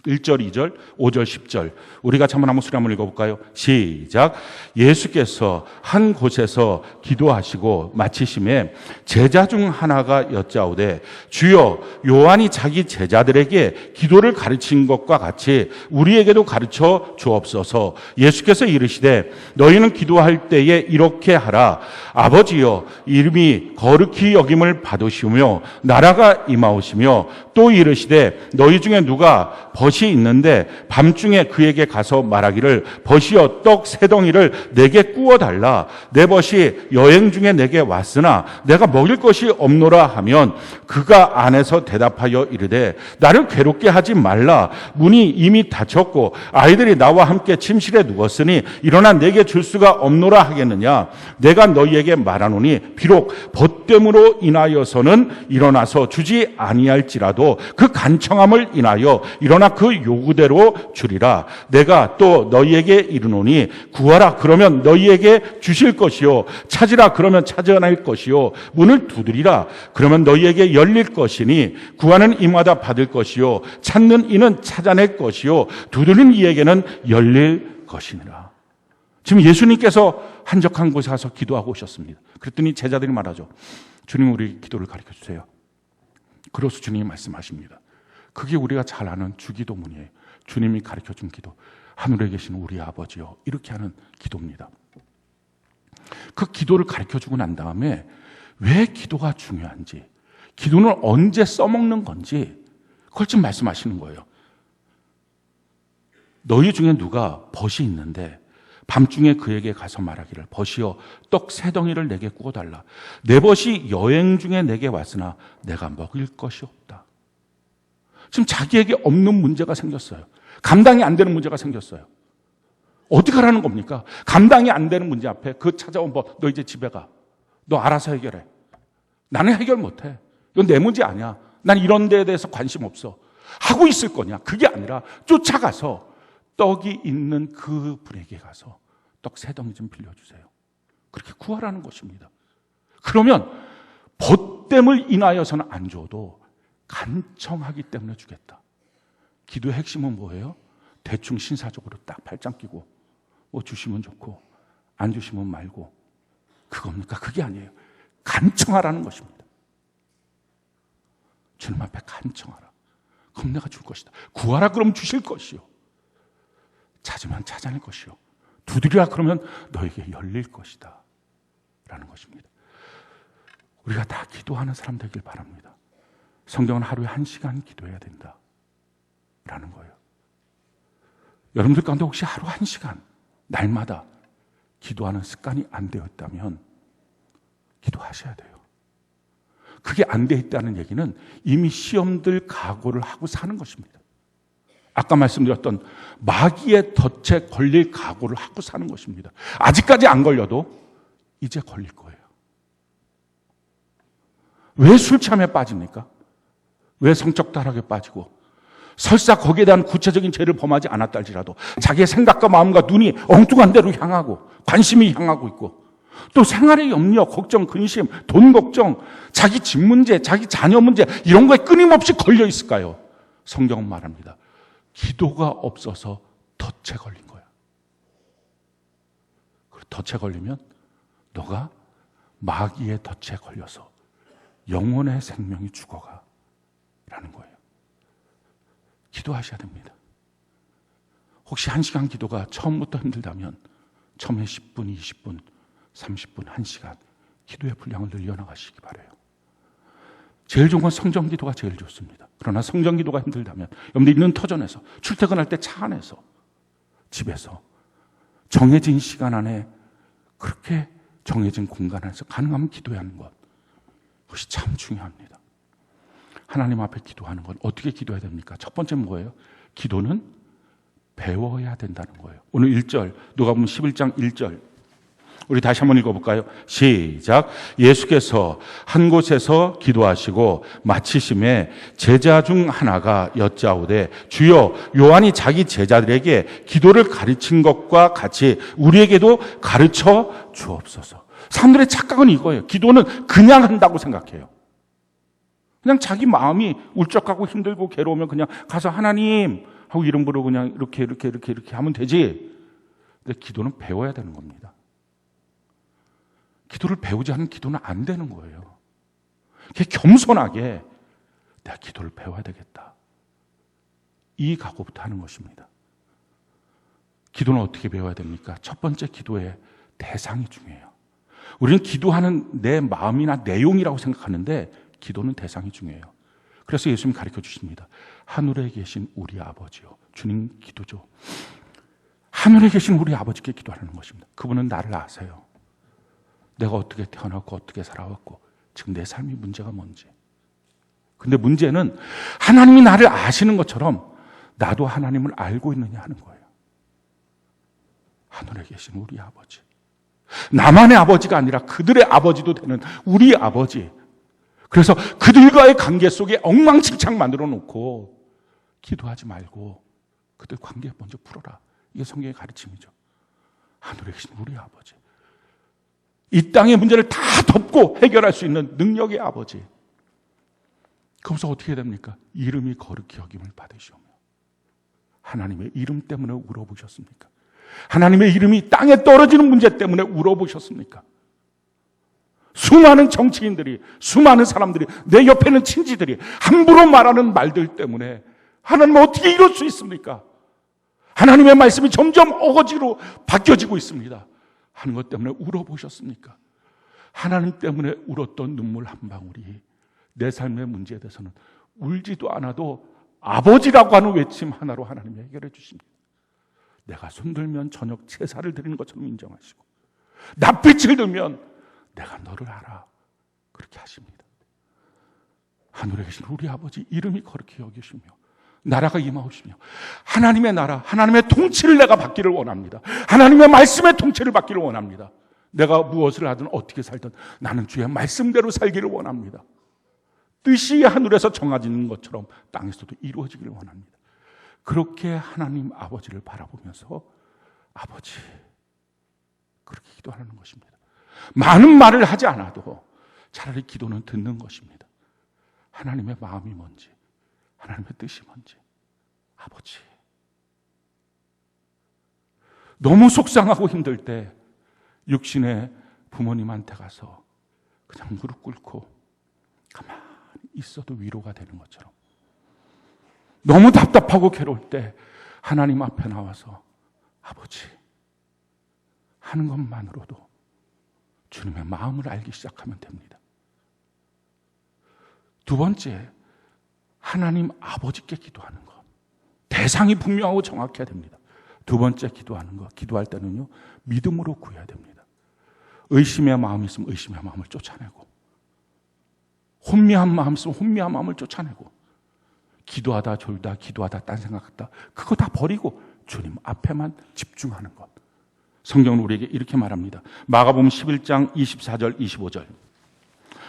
1절, 2절, 5절, 10절. 우리가 한번 목소리 한번 읽어볼까요? 시작. 예수께서 한 곳에서 기도하시고 마치심에 제자 중 하나가 여짜오되 주여 요한이 자기 제자들에게 기도를 가르친 것과 같이 우리에게도 가르쳐 주옵소서. 예수께서 이르시되 너희는 기도할 때에 이렇게 하라. 아버지여 이름이 거룩히 여김을 받으시며 나라가 임하오시며 또 이르시되 너희 중에 누가 벗이 있는데 밤중에 그에게 가서 말하기를 벗이여 떡 세 덩이를 내게 구워달라. 내 벗이 여행 중에 내게 왔으나 내가 먹일 것이 없노라 하면 그가 안에서 대답하여 이르되 나를 괴롭게 하지 말라. 문이 이미 닫혔고 아이들이 나와 함께 침실에 누웠으니 일어나 내게 줄 수가 없노라 하겠느냐. 내가 너희에게 말하노니 비록 벗됨으로 인하여서는 일어나서 주지 아니할지라도 인하여 그 간청함을 인하여 일어나 그 요구대로 주리라. 내가 또 너희에게 이르노니 구하라 그러면 너희에게 주실 것이요 찾으라 그러면 찾아낼 것이요 문을 두드리라 그러면 너희에게 열릴 것이니 구하는 이마다 받을 것이요 찾는 이는 찾아낼 것이요 두드리는 이에게는 열릴 것이니라. 지금 예수님께서 한적한 곳에 가서 기도하고 오셨습니다. 그랬더니 제자들이 말하죠. 주님 우리 기도를 가르쳐 주세요. 그래서 주님이 말씀하십니다. 그게 우리가 잘 아는 주기도문이에요. 주님이 가르쳐 준 기도. 하늘에 계신 우리 아버지요. 이렇게 하는 기도입니다. 그 기도를 가르쳐 주고 난 다음에 왜 기도가 중요한지, 기도는 언제 써먹는 건지 그걸 지금 말씀하시는 거예요. 너희 중에 누가 벗이 있는데 밤중에 그에게 가서 말하기를 벗이여 떡 3덩이를 내게 구워달라. 내 벗이 여행 중에 내게 왔으나 내가 먹을 것이 없다. 지금 자기에게 없는 문제가 생겼어요. 감당이 안 되는 문제가 생겼어요. 어떻게 하라는 겁니까? 감당이 안 되는 문제 앞에 그 찾아온 법, 너 이제 집에 가. 너 알아서 해결해. 나는 해결 못해. 이건 내 문제 아니야. 난 이런 데에 대해서 관심 없어. 하고 있을 거냐? 그게 아니라 쫓아가서 떡이 있는 그 분에게 가서 떡 3덩이 좀 빌려주세요. 그렇게 구하라는 것입니다. 그러면 벗됨을 인하여서는 안 줘도 간청하기 때문에 주겠다. 기도의 핵심은 뭐예요? 대충 신사적으로 딱 발장 끼고 뭐 주시면 좋고 안 주시면 말고 그겁니까? 그게 아니에요. 간청하라는 것입니다. 주님 앞에 간청하라. 그럼 내가 줄 것이다. 구하라 그러면 주실 것이요. 찾으면 찾아낼 것이요. 두드리라 그러면 너에게 열릴 것이다. 라는 것입니다. 우리가 다 기도하는 사람 되길 바랍니다. 성경은 하루에 1시간 기도해야 된다. 라는 거예요. 여러분들 가운데 혹시 하루 1시간, 날마다 기도하는 습관이 안 되어 있다면 기도하셔야 돼요. 그게 안 되어 있다는 얘기는 이미 시험들 각오를 하고 사는 것입니다. 아까 말씀드렸던 마귀의 덫에 걸릴 각오를 하고 사는 것입니다. 아직까지 안 걸려도 이제 걸릴 거예요. 왜 술 취함에 빠집니까? 왜 성적 타락에 빠지고 설사 거기에 대한 구체적인 죄를 범하지 않았다 할지라도 자기의 생각과 마음과 눈이 엉뚱한 데로 향하고 관심이 향하고 있고 또 생활의 염려, 걱정, 근심, 돈 걱정, 자기 집 문제, 자기 자녀 문제 이런 거에 끊임없이 걸려 있을까요? 성경은 말합니다. 기도가 없어서 덫에 걸린 거야. 덫에 걸리면 너가 마귀의 덫에 걸려서 영혼의 생명이 죽어가 라는 거예요. 기도하셔야 됩니다. 혹시 1시간 기도가 처음부터 힘들다면 처음에 10분, 20분, 30분, 1시간 기도의 분량을 늘려나가시기 바라요. 제일 좋은 건 성전 기도가 제일 좋습니다. 그러나 성전 기도가 힘들다면 여러분들 있는 터전에서 출퇴근할 때 차 안에서 집에서 정해진 시간 안에 그렇게 정해진 공간 안에서 가능하면 기도해야 하는 것 그것이 참 중요합니다. 하나님 앞에 기도하는 건 어떻게 기도해야 됩니까? 첫 번째는 뭐예요? 기도는 배워야 된다는 거예요. 오늘 1절 누가복음 11장 1절 우리 다시 한번 읽어볼까요? 시작. 예수께서 한 곳에서 기도하시고 마치심에 제자 중 하나가 여짜오되 주여 요한이 자기 제자들에게 기도를 가르친 것과 같이 우리에게도 가르쳐 주옵소서. 사람들의 착각은 이거예요. 기도는 그냥 한다고 생각해요. 그냥 자기 마음이 울적하고 힘들고 괴로우면 그냥 가서 하나님 하고 이름 부르고 그냥 이렇게 하면 되지. 근데 기도는 배워야 되는 겁니다. 기도를 배우지 않은 기도는 안 되는 거예요. 겸손하게 내가 기도를 배워야 되겠다. 이 각오부터 하는 것입니다. 기도는 어떻게 배워야 됩니까? 첫 번째 기도의 대상이 중요해요. 우리는 기도하는 내 마음이나 내용이라고 생각하는데 기도는 대상이 중요해요. 그래서 예수님 가르쳐 주십니다. 하늘에 계신 우리 아버지요. 주님 기도죠. 하늘에 계신 우리 아버지께 기도하는 것입니다. 그분은 나를 아세요. 내가 어떻게 태어났고 어떻게 살아왔고 지금 내 삶이 문제가 뭔지. 근데 문제는 하나님이 나를 아시는 것처럼 나도 하나님을 알고 있느냐 하는 거예요. 하늘에 계신 우리 아버지. 나만의 아버지가 아니라 그들의 아버지도 되는 우리 아버지. 그래서 그들과의 관계 속에 엉망진창 만들어 놓고 기도하지 말고 그들 관계 먼저 풀어라. 이게 성경의 가르침이죠. 하늘에 계신 우리 아버지, 이 땅의 문제를 다 덮고 해결할 수 있는 능력의 아버지. 그러면서 어떻게 됩니까? 이름이 거룩히 여김을 받으시오며. 하나님의 이름 때문에 울어보셨습니까? 하나님의 이름이 땅에 떨어지는 문제 때문에 울어보셨습니까? 수많은 정치인들이, 수많은 사람들이, 내 옆에 있는 친지들이 함부로 말하는 말들 때문에 하나님은 어떻게 이럴 수 있습니까? 하나님의 말씀이 점점 어거지로 바뀌어지고 있습니다. 하는 것 때문에 울어보셨습니까? 하나님 때문에 울었던 눈물 한 방울이 내 삶의 문제에 대해서는 울지도 않아도 아버지라고 하는 외침 하나로 하나님이 해결해 주십니다. 내가 손들면 저녁 제사를 드리는 것처럼 인정하시고, 낯빛을 들면 내가 너를 알아, 그렇게 하십니다. 하늘에 계신 우리 아버지 이름이 거룩히 여기시며 나라가 임하오시며, 하나님의 나라, 하나님의 통치를 내가 받기를 원합니다. 하나님의 말씀의 통치를 받기를 원합니다. 내가 무엇을 하든 어떻게 살든 나는 주의 말씀대로 살기를 원합니다. 뜻이 하늘에서 정해지는 것처럼 땅에서도 이루어지기를 원합니다. 그렇게 하나님 아버지를 바라보면서 아버지, 그렇게 기도하는 것입니다. 많은 말을 하지 않아도 차라리 기도는 듣는 것입니다. 하나님의 마음이 뭔지, 하나님의 뜻이 뭔지. 아버지, 너무 속상하고 힘들 때 육신의 부모님한테 가서 그냥 무릎 꿇고 가만히 있어도 위로가 되는 것처럼, 너무 답답하고 괴로울 때 하나님 앞에 나와서 아버지 하는 것만으로도 주님의 마음을 알기 시작하면 됩니다. 두 번째, 하나님 아버지께 기도하는 것. 대상이 분명하고 정확해야 됩니다. 두 번째 기도하는 것. 기도할 때는요, 믿음으로 구해야 됩니다. 의심의 마음이 있으면 의심의 마음을 쫓아내고, 혼미한 마음 있으면 혼미한 마음을 쫓아내고, 기도하다 졸다 기도하다 딴 생각하다 그거 다 버리고 주님 앞에만 집중하는 것. 성경은 우리에게 이렇게 말합니다. 마가복음 11장 24절 25절.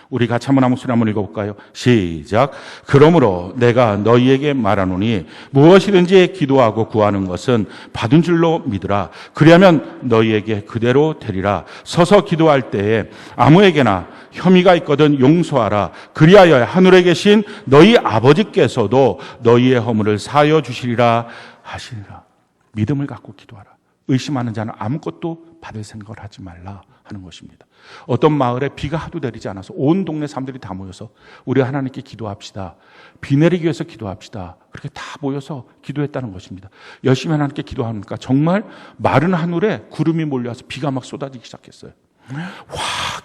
우리 같이 한번 목소리 한번 읽어볼까요? 시작. 그러므로 내가 너희에게 말하노니 무엇이든지 기도하고 구하는 것은 받은 줄로 믿으라. 그리하면 너희에게 그대로 되리라. 서서 기도할 때에 아무에게나 혐의가 있거든 용서하라. 그리하여 하늘에 계신 너희 아버지께서도 너희의 허물을 사하여 주시리라 하시니라. 믿음을 갖고 기도하라. 의심하는 자는 아무것도 받을 생각을 하지 말라 하는 것입니다. 어떤 마을에 비가 하도 내리지 않아서 온 동네 사람들이 다 모여서 우리 하나님께 기도합시다, 비 내리기 위해서 기도합시다, 그렇게 다 모여서 기도했다는 것입니다. 열심히 하나님께 기도하니까 정말 마른 하늘에 구름이 몰려와서 비가 막 쏟아지기 시작했어요. 와,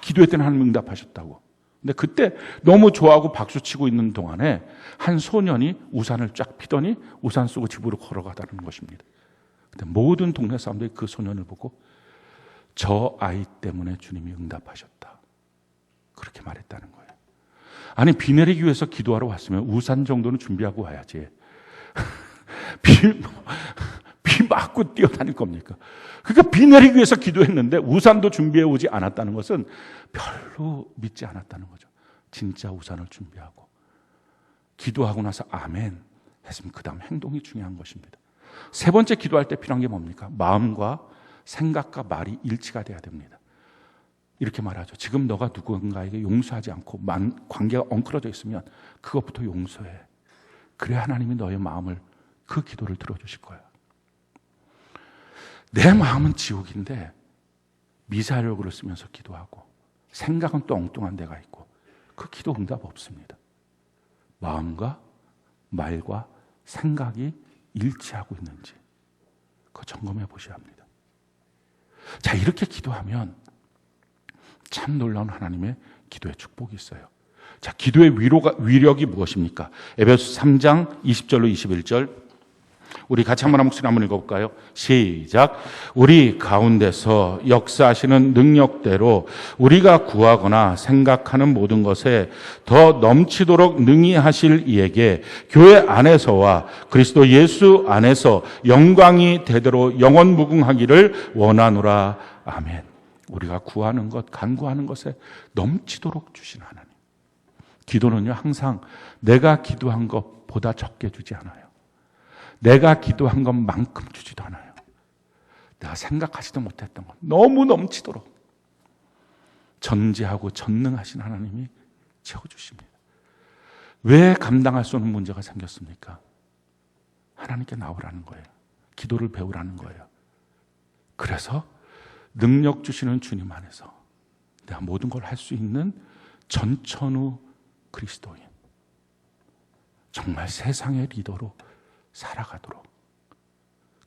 기도했더니 하나님 응답하셨다고. 근데 그때 너무 좋아하고 박수치고 있는 동안에 한 소년이 우산을 쫙 피더니 우산 쓰고 집으로 걸어가다는 것입니다. 근데 모든 동네 사람들이 그 소년을 보고 저 아이 때문에 주님이 응답하셨다, 그렇게 말했다는 거예요. 아니, 비 내리기 위해서 기도하러 왔으면 우산 정도는 준비하고 와야지. 비 맞고 뛰어다닐 겁니까? 그러니까 비 내리기 위해서 기도했는데 우산도 준비해 오지 않았다는 것은 별로 믿지 않았다는 거죠. 진짜 우산을 준비하고 기도하고 나서 아멘 했으면 그 다음 행동이 중요한 것입니다. 세 번째, 기도할 때 필요한 게 뭡니까? 마음과 생각과 말이 일치가 돼야 됩니다. 이렇게 말하죠. 지금 너가 누군가에게 용서하지 않고 관계가 엉클어져 있으면 그것부터 용서해. 그래야 하나님이 너의 마음을, 그 기도를 들어주실 거야. 내 마음은 지옥인데 미사력으로 쓰면서 기도하고 생각은 또 엉뚱한 데가 있고 그 기도 응답 없습니다. 마음과 말과 생각이 일치하고 있는지 그거 점검해 보셔야 합니다. 자, 이렇게 기도하면 참 놀라운 하나님의 기도의 축복이 있어요. 자, 기도의 위력이 무엇입니까? 에베소 3장 20절로 21절 우리 같이 한번 한 목소리 한번 읽어볼까요? 시작. 우리 가운데서 역사하시는 능력대로 우리가 구하거나 생각하는 모든 것에 더 넘치도록 능히 하실 이에게 교회 안에서와 그리스도 예수 안에서 영광이 되도록 영원 무궁하기를 원하노라. 아멘. 우리가 구하는 것, 간구하는 것에 넘치도록 주신 하나님. 기도는요, 항상 내가 기도한 것보다 적게 주지 않아요. 내가 기도한 것만큼 주지도 않아요. 내가 생각하지도 못했던 것 너무 넘치도록 전지하고 전능하신 하나님이 채워주십니다. 왜 감당할 수 없는 문제가 생겼습니까? 하나님께 나오라는 거예요. 기도를 배우라는 거예요. 그래서 능력 주시는 주님 안에서 내가 모든 걸 할 수 있는 전천후 그리스도인, 정말 세상의 리더로 살아가도록,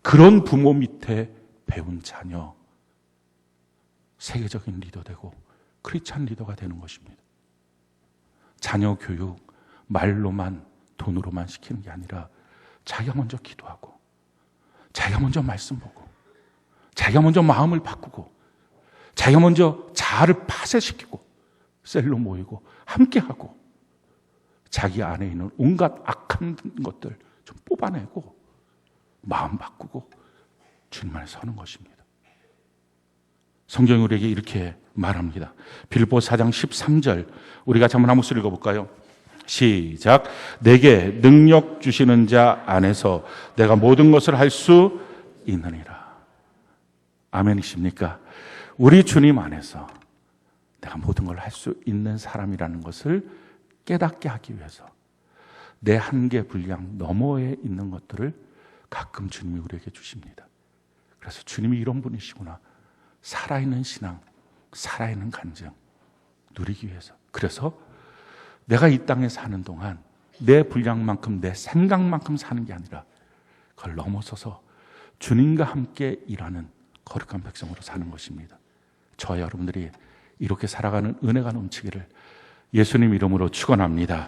그런 부모 밑에 배운 자녀, 세계적인 리더 되고 크리스찬 리더가 되는 것입니다. 자녀 교육 말로만 돈으로만 시키는 게 아니라 자기가 먼저 기도하고, 자기가 먼저 말씀 보고, 자기가 먼저 마음을 바꾸고, 자기가 먼저 자아를 파쇄시키고 셀로 모이고 함께하고, 자기 안에 있는 온갖 악한 것들 좀 뽑아내고 마음 바꾸고 주님 안에 서는 것입니다. 성경이 우리에게 이렇게 말합니다. 빌립보 4장 13절, 우리가 한번 한 목소리 읽어볼까요? 시작. 내게 능력 주시는 자 안에서 내가 모든 것을 할 수 있느니라. 아멘이십니까? 우리 주님 안에서 내가 모든 걸 할 수 있는 사람이라는 것을 깨닫게 하기 위해서 내 한계 분량 너머에 있는 것들을 가끔 주님이 우리에게 주십니다. 그래서 주님이 이런 분이시구나, 살아있는 신앙, 살아있는 간증 누리기 위해서. 그래서 내가 이 땅에 사는 동안 내 분량만큼, 내 생각만큼 사는 게 아니라 그걸 넘어서서 주님과 함께 일하는 거룩한 백성으로 사는 것입니다. 저와 여러분들이 이렇게 살아가는 은혜가 넘치기를 예수님 이름으로 축원합니다.